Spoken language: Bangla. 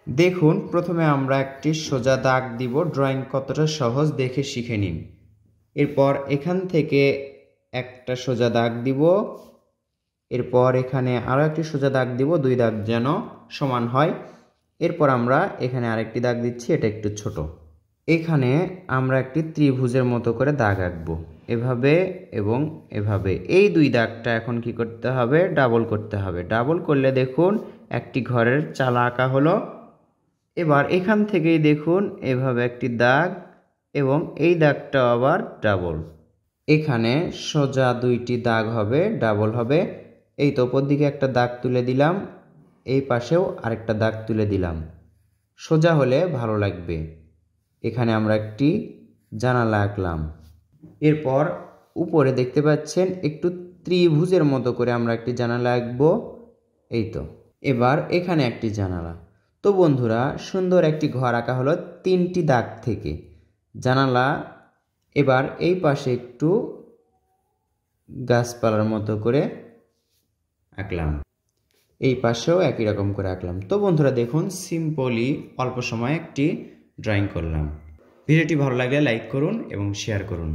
দেখুন প্রথমে আমরা একটি সোজা দাগ দিব। ড্রয়িং কতটা সহজ দেখে শিখে নিন। এরপর এখান থেকে একটা সোজা দাগ দিব, এরপর এখানে আরও একটি সোজা দাগ দিব, দুই দাগ যেন সমান হয়। এরপর আমরা এখানে আরেকটি দাগ দিচ্ছি, এটা একটু ছোট। এখানে আমরা একটি ত্রিভুজের মতো করে দাগ আঁকবো, এভাবে এবং এভাবে। এই দুই দাগটা এখন কি করতে হবে? ডাবল করতে হবে। ডাবল করলে দেখুন একটি ঘরের চালা আঁকা হলো। এবার এখান থেকেই দেখুন এভাবে একটি দাগ এবং এই দাগটা আবার ডাবল। এখানে সোজা দুইটি দাগ হবে, ডাবল হবে। এই তো উপর দিকে একটা দাগ তুলে দিলাম, এই পাশেও আরেকটা দাগ তুলে দিলাম। সোজা হলে ভালো লাগবে। এখানে আমরা একটি জানালা আঁকলাম। এরপর উপরে দেখতে পাচ্ছেন একটু ত্রিভুজের মতো করে আমরা একটি জানালা আঁকবো। এই তো এবার এখানে একটি জানালা। তো বন্ধুরা, সুন্দর একটি ঘর আঁকা হলো তিনটি দাগ থেকে। জানালা। এবার এই পাশে একটু গাছপালার মতো করে আঁকলাম, এই পাশেও একই রকম করে আঁকলাম। তো বন্ধুরা দেখুন, সিম্পলি অল্প সময়ে একটি ড্রয়িং করলাম। ভিডিওটি ভালো লাগলে লাইক করুন এবং শেয়ার করুন।